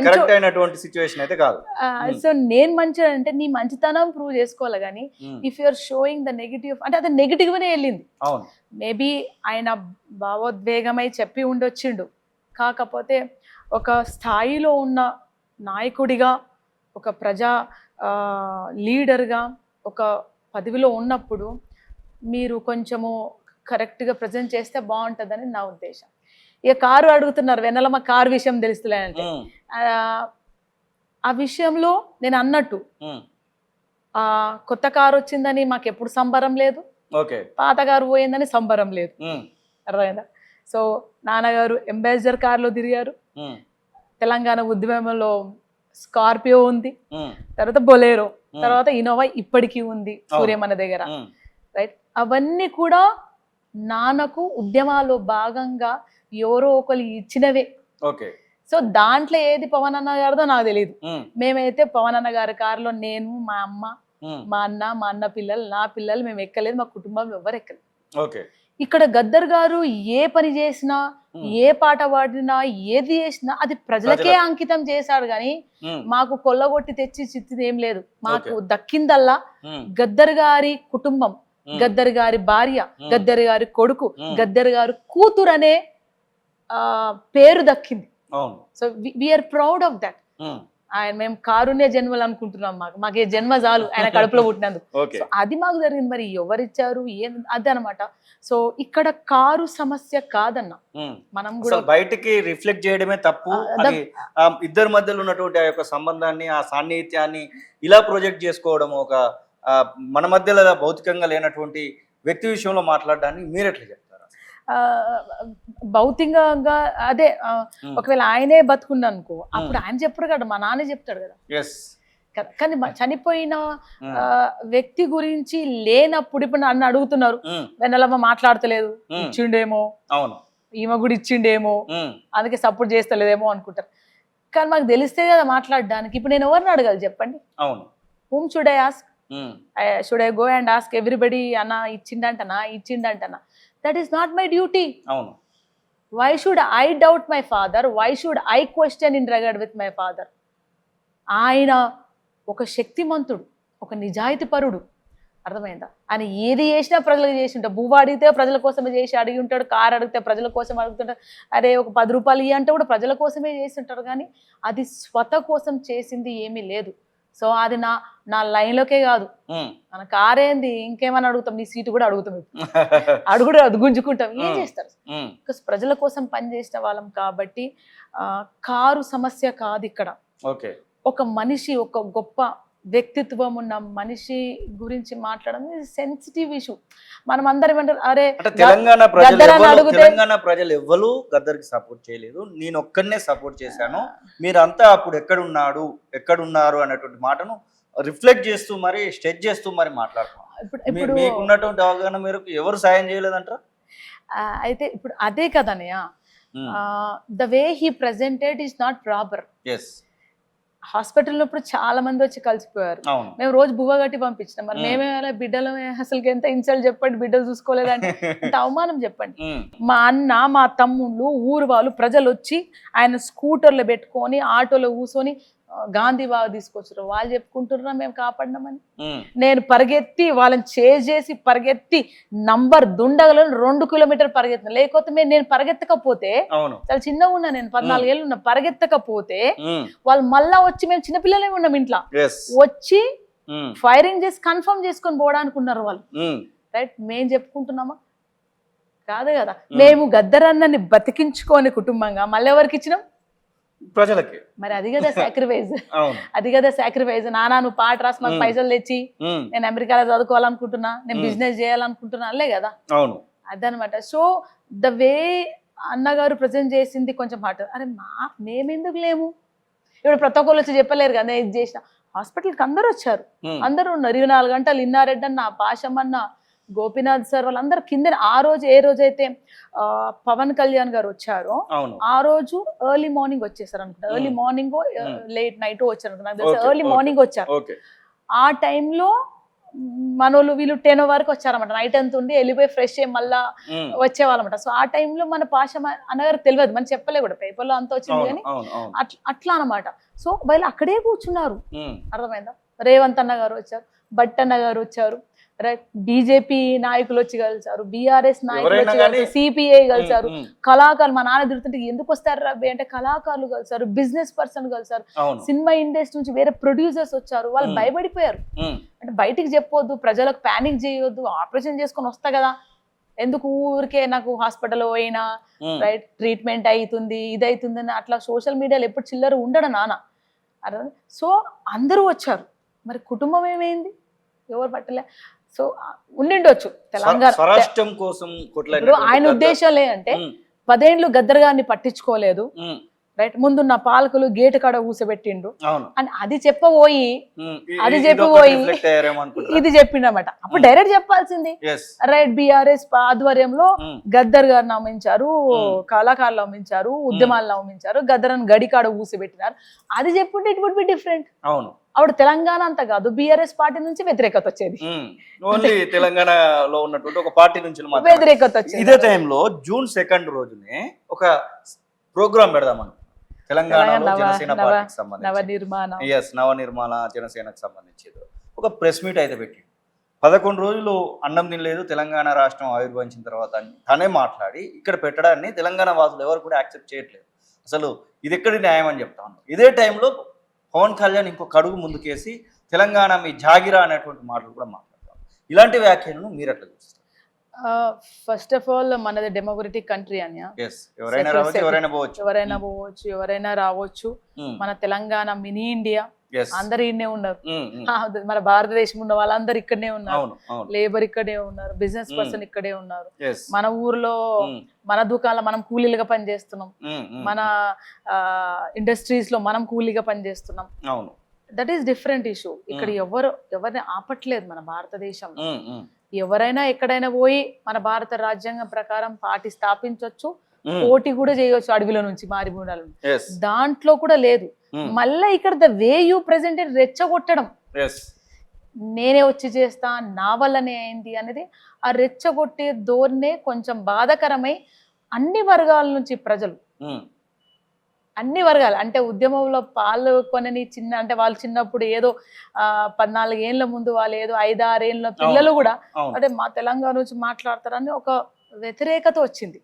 Correct అయినటువంటి situation అయితే కాదు. సో నేను మంచి అంటే నీ మంచితనం ప్రూవ్ చేసుకోవాలి కానీ if you're showing the negative అంటే అది నెగిటివ్ గానే వెళ్ళింది. మేబీ ఆయన భావోద్వేగమై చెప్పి ఉండొచ్చిండు, కాకపోతే ఒక స్థాయిలో ఉన్న నాయకుడిగా, ఒక ప్రజా లీడర్గా, ఒక పదవిలో ఉన్నప్పుడు మీరు కొంచెము కరెక్ట్గా ప్రజెంట్ చేస్తే బాగుంటుందని నా ఉద్దేశం. ఇక కారు అడుగుతున్నారు, వెన్నెలమ్మ కారు విషయం తెలుస్తులేనంటే ఆ విషయంలో నేను అన్నట్టు కొత్త కారు వచ్చిందని మాకు ఎప్పుడు సంబరం లేదు, పాత కారు పోయిందని సంబరం లేదు, అర్థమైందా? సో నాన్నగారు అంబాసిడర్ కారులో తిరిగారు, తెలంగాణ ఉద్యమంలో స్కార్పియో ఉంది, తర్వాత బొలేరో, తర్వాత ఇనోవా ఇప్పటికీ ఉంది సూర్యమన్న దగ్గర, రైట్? అవన్నీ కూడా నాన్నకు ఉద్యమాల్లో భాగంగా ఎవరో ఒకరు ఇచ్చినవే. సో దాంట్లో ఏది పవన్ అన్న గారిదో నాకు తెలియదు. మేమైతే పవన్ అన్న గారి కారులో నేను, మా అమ్మ, మా అన్న పిల్లలు, నా పిల్లలు మేము ఎక్కలేదు, మా కుటుంబం ఎవరు ఎక్కలేదు. ఇక్కడ గద్దర్ గారు ఏ పని చేసినా, ఏ పాట పాడినా, ఏది చేసినా అది ప్రజలకే అంకితం చేశాడు కానీ మాకు కొల్లగొట్టి తెచ్చి చిత్తిది ఏం లేదు. మాకు దక్కిందల్లా గద్దర్ గారి కుటుంబం, గద్దర్ గారి భార్య, గద్దర్ గారి కొడుకు, గద్దర్ గారి కూతురు అనే పేరు దక్కింది. So we're proud of that. ఆయన మేము కారుణ్య జన్మలు అనుకుంటున్నాం, మాకు ఏ జన్మ చాలు ఆయన కడుపులో పుట్టినందుకు. అది మాకు జరిగింది. మరి ఎవరిచ్చారు అది అనమాట. సో ఇక్కడ కారు సమస్య కాదన్న, మనం కూడా బయటికి రిఫ్లెక్ట్ చేయడమే తప్పు. ఇద్దరి మధ్యలో ఉన్నటువంటి ఆ యొక్క సంబంధాన్ని, ఆ సాన్నిహిత్యాన్ని ఇలా ప్రొజెక్ట్ చేసుకోవడం, ఒక మన మధ్యలో భౌతికంగా లేనటువంటి వ్యక్తి విషయంలో మాట్లాడడాన్ని మీరెట్లా చెప్తారా? భౌతికంగా అదే ఒకవేళ ఆయనే బతుకున్నా అనుకో, అప్పుడు ఆయన చెప్పడు కదా, మా నాన్న చెప్తాడు కదా. కానీ చనిపోయిన వ్యక్తి గురించి లేనప్పుడు ఇప్పుడు నన్ను అడుగుతున్నారు, వెన్నెలమ్మ మాట్లాడతలేదు, ఇచ్చిండేమో, ఈమె కూడా ఇచ్చిండేమో, అందుకే సపోర్ట్ చేస్తలేదేమో అనుకుంటారు. కానీ మాకు తెలిస్తే కదా మాట్లాడడానికి. ఇప్పుడు నేను ఎవరిని అడగాలి చెప్పండి? Whom should I ask? Should I go and ask everybody అన్న ఇచ్చిండంటనా? That is not my duty. Why should I doubt my father? Why should I question in regard with my father? ఆయన ఒక శక్తిమంతుడు, ఒక నిజాయితీ పరుడు, అర్థమైందా? ఆయన ఏది చేసినా ప్రజలకు చేసి ఉంటాడు. భూవా అడిగితే ప్రజల కోసమే చేసి అడిగి ఉంటాడు, కారు అడిగితే ప్రజల కోసం అడుగుతుంటాడు, అరే ఒక 10 రూపాయలు ఇవి అంటే కూడా ప్రజల కోసమే చేసి ఉంటారు. కానీ అది స్వత కోసం చేసింది ఏమీ లేదు. సో అది నా లైన్లోకే కాదు, మన కారేంది ఇంకేమని అడుగుతాం, నీ సీటు కూడా అడుగుతాం, అడుగుడు అది గుంజుకుంటాం, ఏం చేస్తారు? బికాస్ ప్రజల కోసం పనిచేసిన వాళ్ళం కాబట్టి కారు సమస్య కాదు ఇక్కడ. ఒక మనిషి, ఒక గొప్ప వ్యక్తిత్వం ఉన్న మనిషి గురించి మాట్లాడడం సెన్సిటివ్ ఇష్యూ. మనం అందరం ఏమంటారు, అరే తెలంగాణ ప్రజలు ఎవ్వరు గద్దర్కి సపోర్ట్ చేయలేదు, నేను ఒక్కడనే సపోర్ట్ చేశాను, మీరంతా అప్పుడు ఎక్కడున్నారు అన్నటువంటి మాటను రిఫ్లెక్ట్ చేస్తూ మరి స్టెచ్ చేస్తూ మరి మాట్లాడుతున్నాం. మీకున్నటువంటి అవగాహన మేరకు ఎవరు సాయం చేయలేదంటారా? అయితే ఇప్పుడు అదే కదనయ్య, the way he presented is not proper. హాస్పిటల్లో ఇప్పుడు చాలా మంది వచ్చి కలిసిపోయారు, మేము రోజు బువ్వ కట్టి పంపించినాం. మరి మేమే బిడ్డలు అసలు ఎంత ఇన్సల్ట్ చెప్పండి, బిడ్డలు చూసుకోలేదంటే ఎంత అవమానం చెప్పండి. మా అన్న, మా తమ్ముళ్ళు, ఊరు వాళ్ళు, ప్రజలు వచ్చి ఆయన స్కూటర్లో పెట్టుకొని ఆటోలో కూర్చొని గాంధీ బాగా తీసుకొచ్చారు, వాళ్ళు చెప్పుకుంటున్నా మేము కాపాడినామని. నేను పరిగెత్తి వాళ్ళని చేసి పరిగెత్తి నంబర్ దుండగలను 2 కిలోమీటర్లు పరిగెత్తిన, లేకపోతే నేను పరిగెత్తకపోతే, చాలా చిన్నగా ఉన్నా నేను, 14 ఏళ్ళు ఉన్నా, పరిగెత్తకపోతే వాళ్ళు మళ్ళా వచ్చి, మేము చిన్నపిల్లలే ఉన్నాం ఇంట్లో, వచ్చి ఫైరింగ్ చేసి కన్ఫర్మ్ చేసుకొని పోవడానికి ఉన్నారు వాళ్ళు, రైట్? మేము చెప్పుకుంటున్నామా? కాదు కదా. మేము గద్దరన్నని బతికించుకోని కుటుంబంగా మళ్ళీ ఎవరికి ఇచ్చినాం? ప్రజలకి. మరి అది కదా సాక్రిఫైస్, అది కదా సాక్రిఫైస్. నానా నువ్వు పాట రాసి మాకు పైసలు తెచ్చి నేను అమెరికాలో చదువుకోవాలనుకుంటున్నా, నేను బిజినెస్ చేయాలనుకుంటున్నా అలే కదా, అదనమాట. సో ద వే అన్నగారు ప్రజెంట్ చేసింది కొంచెం హార్ట్. అరే మేమెందుకు లేము? ఇప్పుడు ప్రతి ఒక్కరు వచ్చి చెప్పలేరు కదా ఇది చేసిన. హాస్పిటల్కి అందరూ వచ్చారు, అందరూ ఉన్నారు 24 గంటలు. ఇన్నారెడ్డి అన్న, పాషమన్న, గోపీనాథ్ సార్ వాళ్ళందరూ కింద. ఆ రోజు ఏ రోజైతే పవన్ కళ్యాణ్ గారు వచ్చారో ఆ రోజు ఎర్లీ మార్నింగ్ వచ్చేసారు అనుకుంటా, ఎర్లీ మార్నింగ్ లేట్ నైట్ వచ్చారు అనుకుంటా, ఎర్లీ మార్నింగ్ వచ్చారు. ఆ టైంలో మనోళ్ళు వీళ్ళు 10 వరకు వచ్చారన్నమాట. నైట్ అంతా ఉండి వెళ్ళిపోయి ఫ్రెష్ అయ్యి మళ్ళా ఉమ్, వచ్చేవాళ్ళమాట. సో ఆ టైంలో మన పాష అన్నగారు తెలియదు, మనం చెప్పలే కూడా, పేపర్లో అంతా వచ్చింది అవును కానీ అవును అవును అట్లా అనమాట. సో వీళ్ళు అక్కడే కూర్చున్నారు, ఉమ్, అర్థమైందా? రేవంత్ అన్న గారు వచ్చారు, భట్ అన్న గారు వచ్చారు, బీజేపీ నాయకులు వచ్చి కలిసారు, బీఆర్ఎస్ నాయకులు ఎవరైనా వచ్చి కానీ కలిసారు, సిపిఐ కలిసారు, ఉమ్, కళాకారులు. మా నాన్న తిరుగుతుంటే ఎందుకు వస్తారు రబ్బి అంటే కళాకారులు కలిసారు, బిజినెస్ పర్సన్ కలిసారు, అవును సినిమా ఇండస్ట్రీ నుంచి వేరే ప్రొడ్యూసర్స్ వచ్చారు. వాళ్ళు భయపడిపోయారు. ఉమ్, అంటే బయటికి చెప్పొద్దు, ప్రజలకు ప్యానిక్ చేయొద్దు, ఆపరేషన్ చేసుకొని వస్తా కదా, ఎందుకు ఊరికే నాకు హాస్పిటల్ పోయినా ఉమ్, రైట్ ట్రీట్మెంట్ అవుతుంది ఇది అవుతుంది అని అట్లా సోషల్ మీడియాలో ఎప్పుడు చిల్లర ఉండడు నాన్న, అర్థం. సో అందరూ వచ్చారు, మరి కుటుంబం ఏమైంది, ఎవరు పట్టలే. సో ఉండిండొచ్చు తెలంగాణ. స్వరాష్ట్రం కోసం ఇప్పుడు ఆయన ఉద్దేశం అంటే 10 ఏళ్ళు గద్దర్ గారిని పట్టించుకోలేదు, రైట్, ముందున్న పాలకులు గేటు కాడ కూసబెట్టిండు అవును అని అది చెప్పబోయి అది ఇది చెప్పబోయి రిఫ్లెక్ట్ అయ్యారేమో అనుకుంటా. ఇది చెప్పిండమాట. అప్పుడు డైరెక్ట్ చెప్పాల్సింది, Yes. రైట్, బీఆర్ఎస్ ఆధ్వర్యంలో ఉమ్, గద్దర్ గారు నమ్మించారు, Hmm. కళాకారులు నమ్మించారు, ఉద్యమాలు నమ్మించారు, గద్దర్ అని గడికాడ కూసిపెట్టినారు. అది చెప్పుంటే ఇట్ వుడ్ బి డిఫరెంట్. అవును అప్పుడు తెలంగాణ అంతా కాదు, బీఆర్ఎస్ పార్టీ నుంచి వ్యతిరేకత వచ్చేది, ఓన్లీ తెలంగాణలో ఉన్నటువంటి ఒక పార్టీ నుంచి మాత్రమే. వ్యతిరేకత వచ్చేది. ఇదే టైంలో జూన్ 2 రోజునే ఒక ప్రోగ్రామ్ పెడదాం మనం తెలంగాణలో జనసేన పార్టీకి సంబంధించి. నవనిర్మాణం. ఎస్, నవనిర్మాణ జనసేనకు సంబంధించి ఒక ప్రెస్ మీట్ అయితే పెట్టి 11 రోజులు అన్నం తినలేదు తెలంగాణ రాష్ట్రం ఆవిర్భవించిన తర్వాత అని తనే మాట్లాడి ఇక్కడ పెట్టడాన్ని తెలంగాణ వాసులు ఎవరు కూడా యాక్సెప్ట్ చేయట్లేదు. అసలు ఇది ఎక్కడి న్యాయం అని చెప్తా ఉన్నాను. ఇదే టైంలో పవన్ కళ్యాణ్ ఇంకొక అడుగు ముందుకేసి తెలంగాణ మీ జాగిరా అనేటువంటి మాటలు కూడా మాట్లాడతాం. ఇలాంటి వ్యాఖ్యలను మీరు ఎట్లా చూస్తారు? ఫస్ట్ ఆఫ్ ఆల్ మనది డెమోక్రటిక్ కంట్రీ అని, ఎవరైనా రావచ్చు, ఎవరైనా పోవచ్చు, ఎవరైనా పోవచ్చు, ఎవరైనా రావచ్చు. మన తెలంగాణ మినీ ఇండియా, అందరు ఇన్నే ఉన్నారు. మన భారతదేశం ఉన్న వాళ్ళందరూ ఇక్కడనే ఉన్నారు, లేబర్ ఇక్కడే ఉన్నారు, బిజినెస్ పర్సన్ ఇక్కడే ఉన్నారు. మన ఊర్లో మన దుకాణంలో మనం కూలీలుగా పనిచేస్తున్నాం, మన ఇండస్ట్రీస్ లో మనం కూలీగా పనిచేస్తున్నాం. That is different issue. ఇక్కడ ఎవరిని ఆపట్లేదు మన భారతదేశంలో. ఎవరైనా ఎక్కడైనా పోయి మన భారత రాజ్యాంగం ప్రకారం పార్టీ స్థాపించవచ్చు, పోటీ కూడా చేయవచ్చు అడవిలో నుంచి మారిమూడాల నుంచి. దాంట్లో కూడా లేదు. మళ్ళీ ఇక్కడ ద వే యూ ప్రెజెంట్ రెచ్చగొట్టడం, నేనే వచ్చి చేస్తా, నా వల్లనే అయింది అనేది ఆ రెచ్చగొట్టే ధోరణే కొంచెం బాధాకరమై అన్ని వర్గాల నుంచి ప్రజలు, అన్ని వర్గాలు అంటే ఉద్యమంలో పాల్గొనని చిన్న అంటే వాళ్ళు చిన్నప్పుడు ఏదో 14 ఏళ్ళ ముందు వాళ్ళు ఏదో 5-6 ఏళ్ళ పిల్లలు కూడా అంటే మా తెలంగాణ నుంచి మాట్లాడతారని ఒక వ్యతిరేకత వచ్చింది.